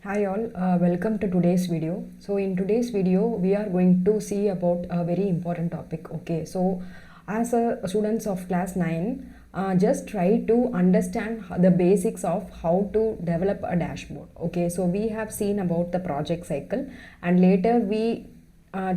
Hi all, welcome to today's video. So in today's video, we are going to see about a very important topic. Okay, so as a students of class 9, just try to understand the basics of how to develop a dashboard. Okay, so we have seen about the project cycle, and later we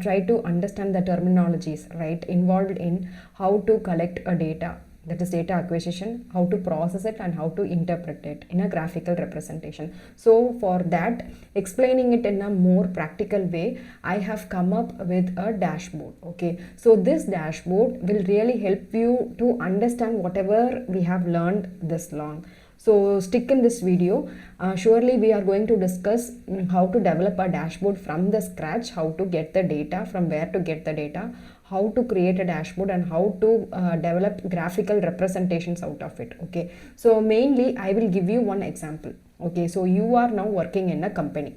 try to understand the terminologies right involved in how to collect a data, that is data acquisition, how to process it and how to interpret it in a graphical representation. So for that, explaining it in a more practical way, I have come up with a dashboard. Okay, so this dashboard will really help you to understand whatever we have learned this long. So stick in this video. Surely we are going to discuss how to develop a dashboard from the scratch, how to get the data, from where to get the data, how to create a dashboard, and how to develop graphical representations out of it. Okay, so mainly I will give you one example. Okay, so you are now working in a company,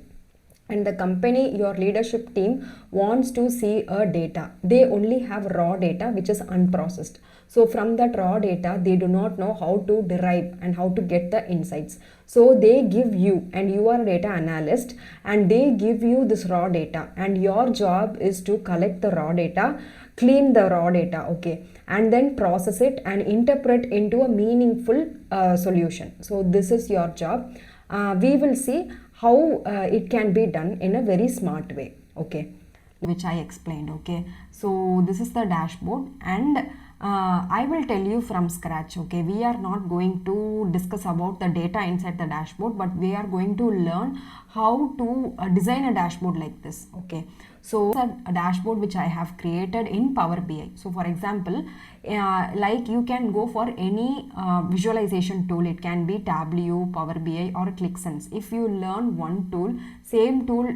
and the company, your leadership team wants to see a data. They only have raw data which is unprocessed. So from that raw data, they do not know how to derive and how to get the insights. So they give you, and you are a data analyst, and they give you this raw data, and your job is to collect the raw data, clean the raw data, okay, and then process it and interpret into a meaningful solution. So this is your job. We will see how it can be done in a very smart way. Okay, which I explained. Okay, so this is the dashboard, and I will tell you from scratch. Okay, we are not going to discuss about the data inside the dashboard, but we are going to learn how to design a dashboard like this. Okay, so a dashboard which I have created in Power BI. So for example, like you can go for any visualization tool. It can be Tableau, Power BI, or ClickSense. If you learn one tool, same tool,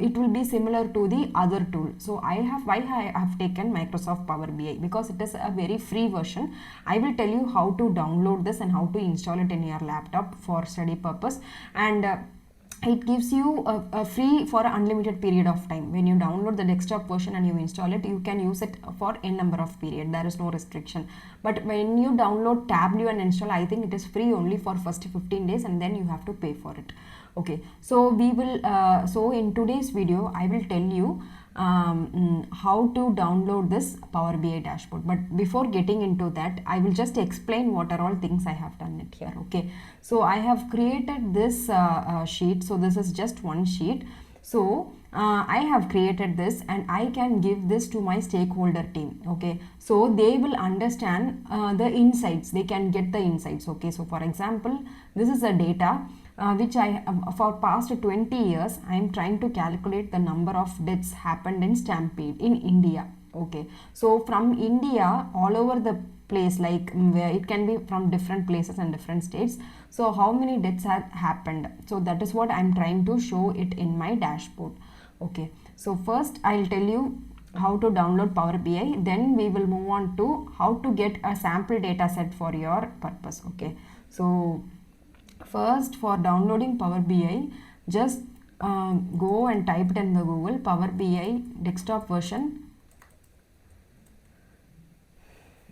it will be similar to the other tool. So why I have taken Microsoft Power BI, because it is a very free version. I will tell you how to download this and how to install it in your laptop for study purpose, and it gives you a free for an unlimited period of time. When you download the desktop version and you install it, you can use it for n number of period. There is no restriction. But when you download Tableau and install, I think it is free only for first 15 days, and then you have to pay for it. Okay, so we will so in today's video I will tell you how to download this Power BI dashboard. But before getting into that, I will just explain what are all things I have done it here. Okay, so I have created this sheet. So this is just one sheet. So I have created this, and I can give this to my stakeholder team. Okay, so they will understand the insights. They can get the insights. Okay, so for example, this is a data which I for past 20 years I am trying to calculate the number of deaths happened in stampede in India. Okay, so from India all over the place, like where it can be from different places and different states. So how many deaths have happened? So that is what I am trying to show it in my dashboard. Okay, so first I'll tell you how to download Power BI, then we will move on to how to get a sample data set for your purpose. Okay, so first, for downloading Power BI, just go and type it in the Google Power BI desktop version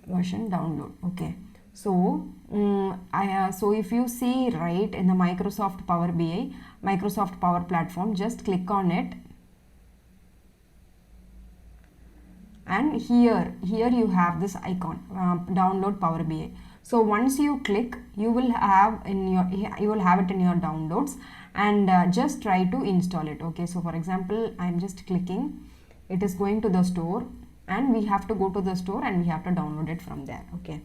download. Okay, so so if you see right in the Microsoft Power BI, Microsoft Power Platform, just click on it, and here you have this icon, download Power BI. So once you click, you will have it in your downloads, and just try to install it. Okay, so for example, I am just clicking, it is going to the store, and we have to go to the store and we have to download it from there. Okay,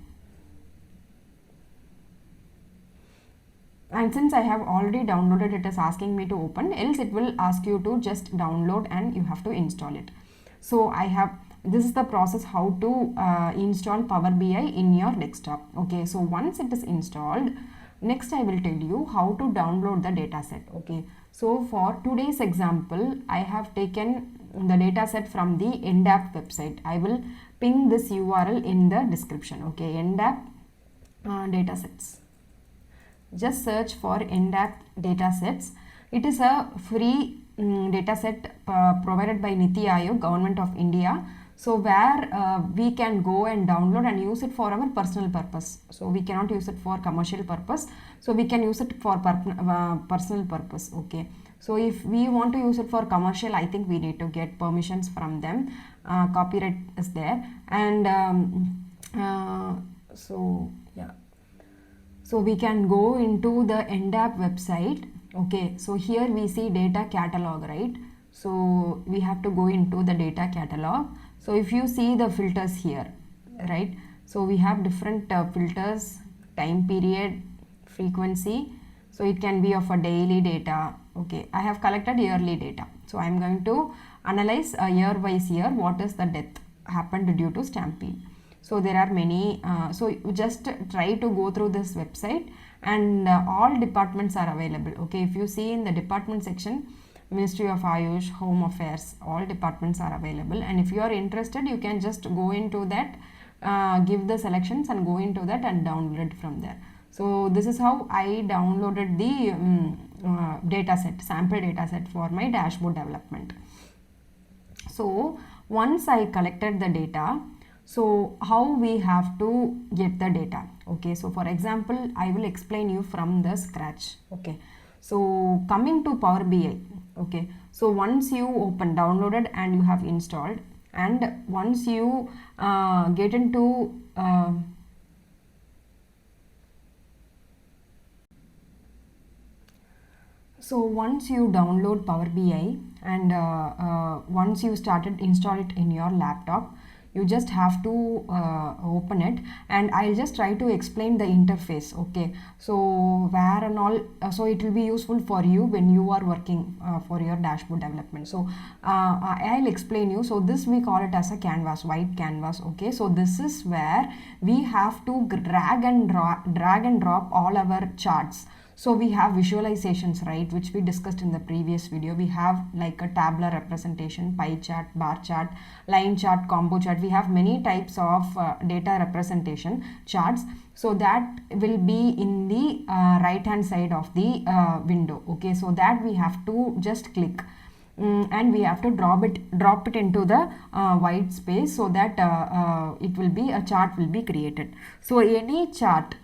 and since I have already downloaded, it is asking me to open, else it will ask you to just download and you have to install it. So this is the process how to install Power BI in your desktop. Okay, so once it is installed, next I will tell you how to download the dataset. Okay, so for today's example, I have taken the dataset from the NDAP website. I will ping this URL in the description. Okay, NDAP datasets. Just search for NDAP datasets. It is a free dataset provided by Niti Aayog, Government of India. So where we can go and download and use it for our personal purpose. So we cannot use it for commercial purpose, so we can use it for personal purpose. Okay, so if we want to use it for commercial, I think we need to get permissions from them. Copyright is there, and so yeah, so we can go into the NDAP website. Okay, so here we see data catalog, right? So we have to go into the data catalog. So if you see the filters here, right? So we have different filters, time period, frequency. So it can be of a daily data. Okay, I have collected yearly data. So I am going to analyze year wise year what is the death happened due to stampede. So there are many, so you just try to go through this website, and all departments are available. Okay, if you see in the department section, Ministry of Ayush, Home Affairs, all departments are available, and if you are interested, you can just go into that, give the selections and go into that and download it from there. So this is how I downloaded the dataset, sample dataset for my dashboard development. So once I collected the data, so how we have to get the data. Okay, so for example, I will explain you from the scratch. Okay, so coming to Power BI. Okay, so once you downloaded and you have installed, and once you get into so once you download Power BI and once you started install it in your laptop, you just have to open it, and I'll just try to explain the interface. Okay, so where and all, so it will be useful for you when you are working for your dashboard development. So I'll explain you. So this we call it as a canvas, white canvas. Okay, so this is where we have to drag and drop all our charts. So we have visualizations, right, which we discussed in the previous video. We have like a tabular representation, pie chart, bar chart, line chart, combo chart. We have many types of data representation charts. So that will be in the right hand side of the window. Okay, so that we have to just click. And we have to drop it into the white space, so that it will be, a chart will be created. So any chart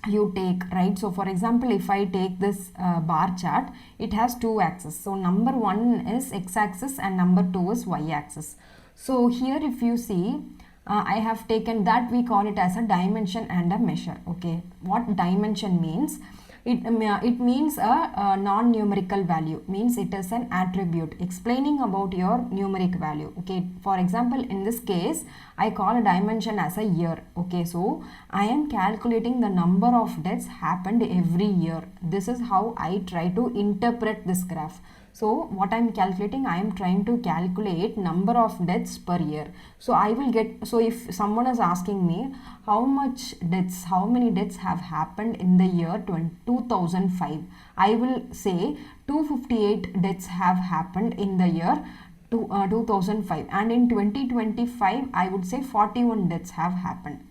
you take, right, so for example, if I take this bar chart, it has two axes. So number one is x-axis and number two is y-axis. So here if you see, I have taken that, we call it as a dimension and a measure. Okay, what dimension means? It means a non-numerical value, means it is an attribute explaining about your numeric value. Okay, for example, in this case, I call a dimension as a year. Okay, so I am calculating the number of deaths happened every year. This is how I try to interpret this graph. So what I am calculating, I am trying to calculate number of deaths per year. So I will get, so if someone is asking me how many deaths have happened in the year 2005, I will say 258 deaths have happened in the year 2005, and in 2025 I would say 41 deaths have happened.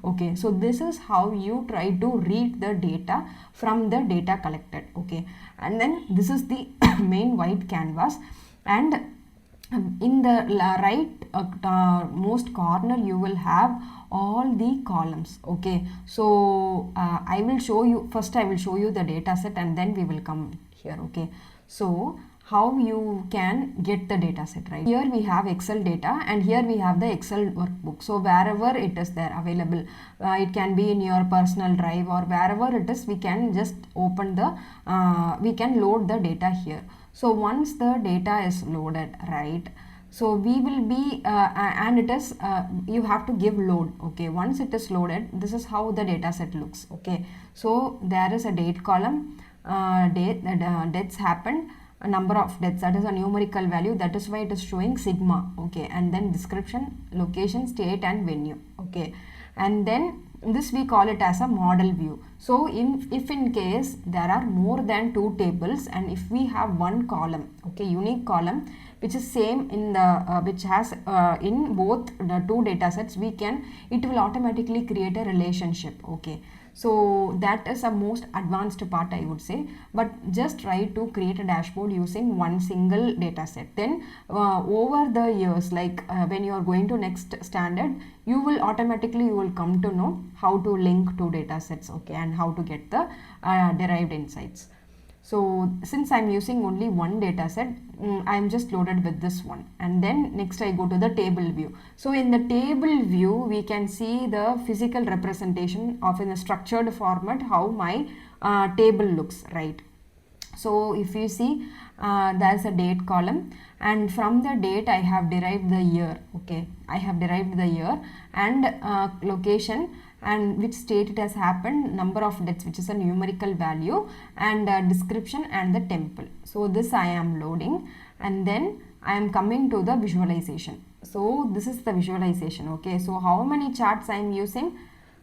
Okay, so this is how you try to read the data from the data collected. Okay, and then this is the main white canvas, and in the right most corner you will have all the columns. Okay, so I will show you, first I will show you the data set and then we will come here. Okay, so how you can get the data set, right? Here we have Excel data and here we have the Excel workbook. So wherever it is there available, it can be in your personal drive or wherever it is, we can just open the, we can load the data here. So once the data is loaded, right, so we will be, and it is, you have to give load. Okay, once it is loaded, this is how the data set looks. Okay, so there is a date column, deaths happened, a number of deaths, that is a numerical value, that is why it is showing sigma. Okay, and then description, location, state and venue. Okay, and then this we call it as a model view. So if in case there are more than two tables and if we have one column, okay, unique column which is same in the which has in both the two data sets, we can, it will automatically create a relationship. Okay, So that is a most advanced part, I would say. But just try to create a dashboard using one single data set. Then over the years, like when you are going to next standard, you will automatically come to know how to link two data sets, okay, and how to get the derived insights. So since I'm using only one data set, I'm just loaded with this one, and then next I go to the table view. So in the table view, we can see the physical representation of in a structured format how my table looks, right? So if you see, there's a date column, and from the date I have derived the year, okay, I have derived the year and location and which state it has happened, number of deaths, which is a numerical value, and description and the temple. So this I am loading, and then I am coming to the visualization. So this is the visualization, okay. So how many charts I am using?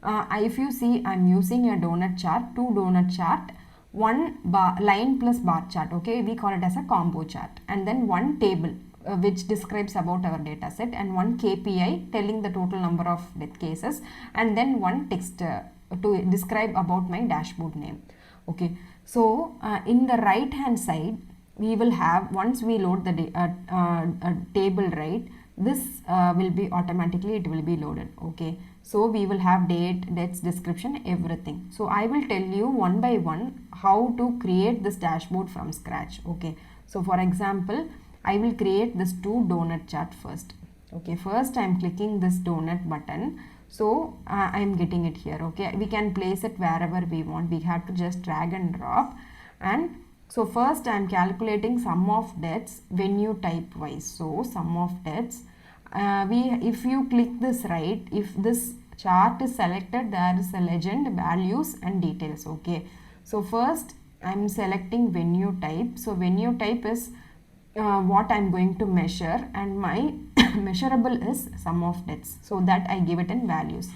If you see, I am using a donut chart, two donut chart, one bar, line plus bar chart, okay, we call it as a combo chart, and then one table which describes about our data set, and one KPI telling the total number of death cases, and then one text to describe about my dashboard name, okay. So in the right hand side, we will have, once we load the table, right, this will be automatically, it will be loaded, okay. So we will have date, dates, description, everything. So I will tell you one by one how to create this dashboard from scratch, okay. So for example, I will create this two donut chart first, okay. First I am clicking this donut button, so I am getting it here, okay. We can place it wherever we want, we have to just drag and drop. And so first I am calculating sum of deaths venue type wise. So sum of deaths, if you click this, right, if this chart is selected, there is a legend, values and details, okay. So first I am selecting venue type. So venue type is what I am going to measure, and my measurable is sum of deaths, so that I give it in values.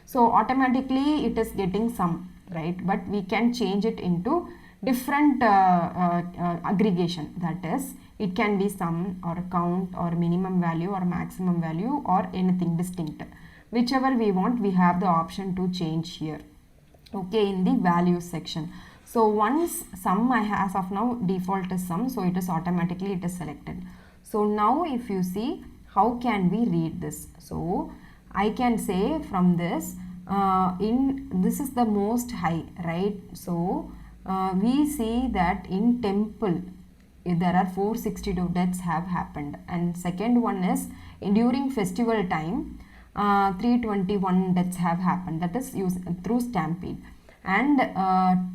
So automatically it is getting sum, right, but we can change it into different aggregation, that is, it can be sum or count or minimum value or maximum value or anything distinct, whichever we want, we have the option to change here, okay, in the values section. So once sum, I as of now default is sum, so it is automatically it is selected. So now if you see, how can we read this? So I can say from this, this is the most high, right? So we see that in temple there are 462 deaths have happened, and second one is during festival time 321 deaths have happened, that is through stampede, and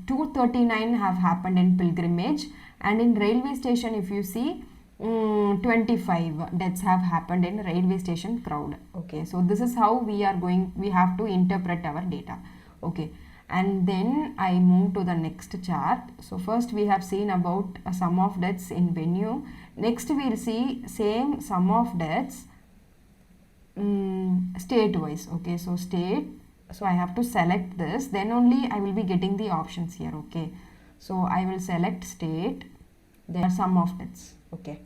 239 have happened in pilgrimage, and in railway station if you see 25 deaths have happened in railway station crowd, okay. So this is how we have to interpret our data, okay. And then I move to the next chart. So first we have seen about a sum of deaths in venue. Next we will see same sum of deaths state wise, okay. So state, so I have to select this, then only I will be getting the options here, okay. So I will select state, then sum of deaths, okay.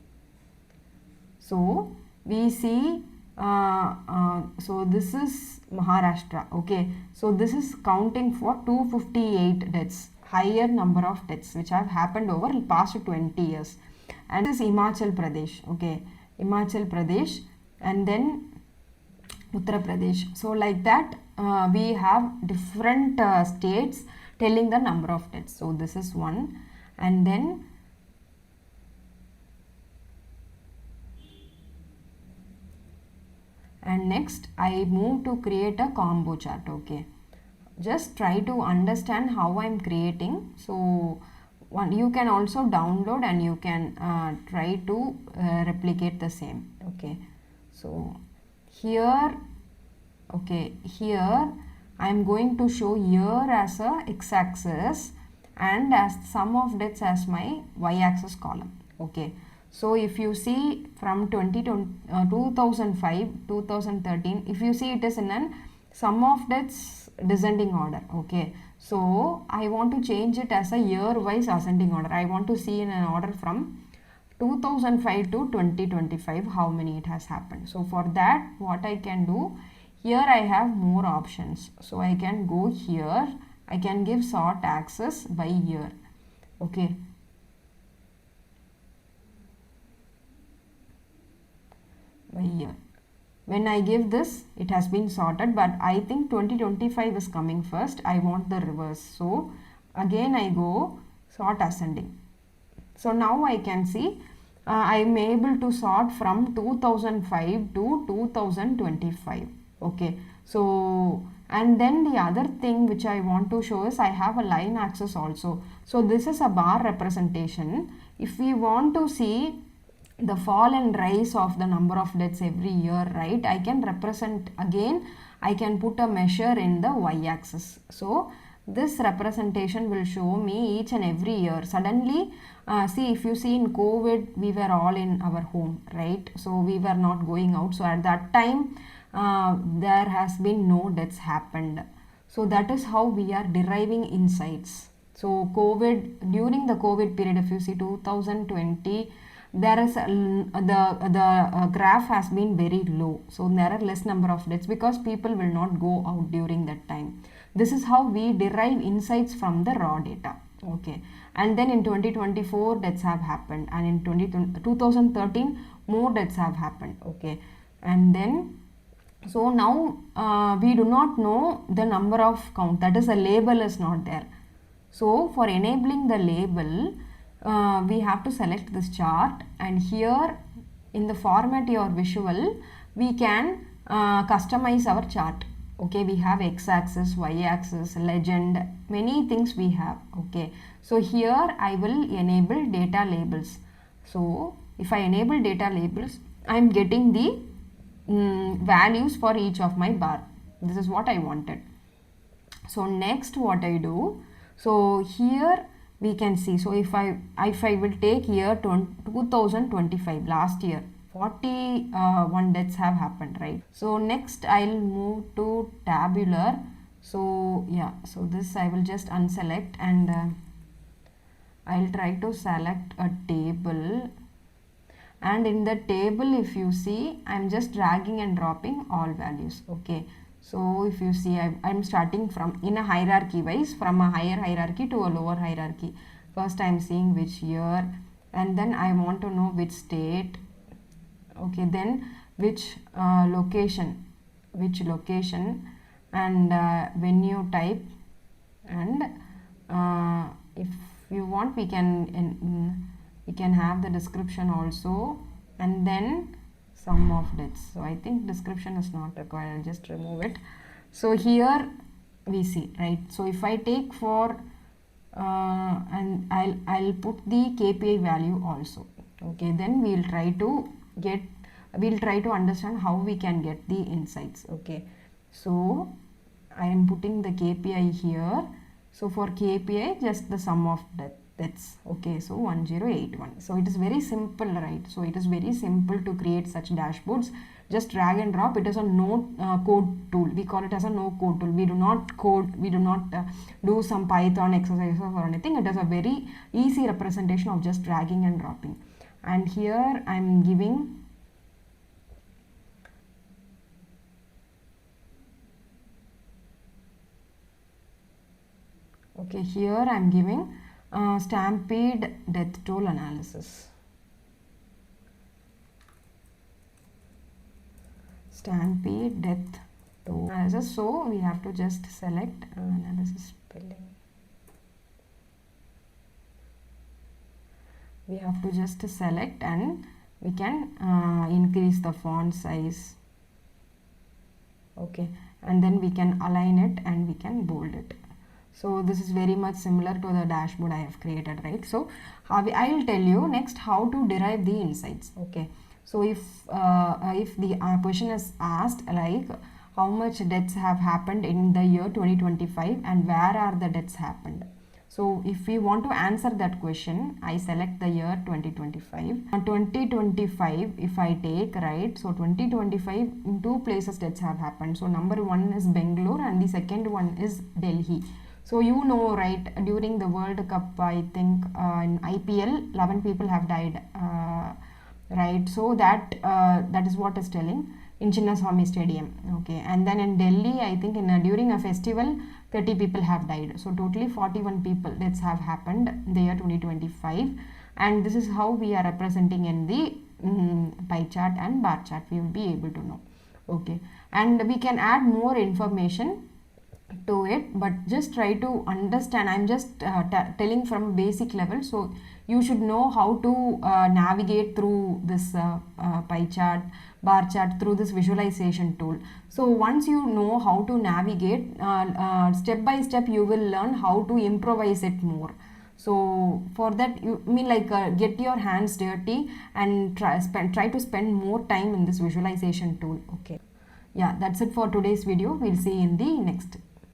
So we see so this is Maharashtra, okay. So this is counting for 258 deaths, higher number of deaths which have happened over the past 20 years. And this is Himachal Pradesh, okay, Himachal Pradesh, and then Uttar Pradesh. So like that we have different states telling the number of deaths. So this is one, and then next I move to create a combo chart, okay. Just try to understand how I am creating. So you can also download and you can try to replicate the same, okay. So here, okay, here I am going to show year as a x-axis and as sum of deaths as my y-axis column, okay. So if you see from 2005, 2013, if you see it is in an sum of deaths descending order, okay. So I want to change it as a year wise ascending order. I want to see in an order from 2005 to 2025 how many it has happened. So for that, what I can do, here I have more options. So I can go here I can give sort access by year. Okay, by year. When I give this, it has been sorted, but I think 2025 is coming first. I want the reverse. So again I go sort ascending. So now I can see I am able to sort from 2005 to 2025. Okay, so and then the other thing which I want to show is I have a line axis also. So this is a bar representation. If we want to see the fall and rise of the number of deaths every year, right, I can represent again, I can put a measure in the y-axis. So this representation will show me each and every year. Suddenly, see, if you see in COVID, we were all in our home, right? So we were not going out. So at that time, there has been no deaths happened. So that is how we are deriving insights. So COVID, during the COVID period, if you see 2020, there is the graph has been very low, so there are less number of deaths because people will not go out during that time. This is how we derive insights from the raw data. Okay, and then in 2024 deaths have happened, and in 2013 more deaths have happened. Okay, and then so now we do not know the number of count, that is, the label is not there. So for enabling the label, we have to select this chart, and here in the format your visual we can customize our chart. Okay, we have x-axis, y-axis, legend, many things we have. Okay, so here I will enable data labels. So if I enable data labels, I am getting the values for each of my bar. This is what I wanted. So next what I do, so here we can see, so if I will take year 2025, last year 41 deaths have happened, right? So next I'll move to tabular. So yeah, so this I will just unselect, and I'll try to select a table, and in the table if you see I'm just dragging and dropping all values. Okay, so if you see I'm starting from in a hierarchy wise, from a higher hierarchy to a lower hierarchy. First I'm seeing which year, and then I want to know which state. Okay, then which location, and venue type, and if you want we can have the description also, and then sum of deaths. So I think description is not required, I'll just remove it. So here we see, right, so if I take for and I'll put the KPI value also. Okay, then we'll try to understand how we can get the insights. Okay, so I am putting the KPI here. So for KPI, just the sum of deaths. Okay, so 1081. So it is very simple, right? So it is very simple to create such dashboards. Just drag and drop. It is a no code tool. We call it as a no code tool. We do not code, we do not do some Python exercises or anything. It is a very easy representation of just dragging and dropping. And here I am giving okay, here I am giving stampede death toll analysis. Stampede death toll analysis. So we have to just select analysis spelling. We have to just select, and we can increase the font size. Okay, and then we can align it and we can bold it. So this is very much similar to the dashboard I have created, right? So I will tell you next how to derive the insights. Okay, so if the question is asked like how much deaths have happened in the year 2025 and where are the deaths happened. So if we want to answer that question, I select the year 2025. 2025 if I take, right, so 2025 in two places deaths have happened. So number one is Bangalore and the second one is Delhi. So you know, right, during the World Cup, I think in IPL 11 people have died, right? So that is what is telling in Chinnaswamy Stadium. Okay, and then in Delhi, I think during a festival 30 people have died. So totally 41 people deaths have happened in the year 2025, and this is how we are representing in the pie chart and bar chart. We will be able to know. Okay, and we can add more information to it, but just try to understand. I'm just telling from basic level, so you should know how to navigate through this pie chart, bar chart, through this visualization tool. So once you know how to navigate, step by step you will learn how to improvise it more. So for that, you mean like get your hands dirty and try to spend more time in this visualization tool. Okay, yeah, that's it for today's video. We'll see you in the next.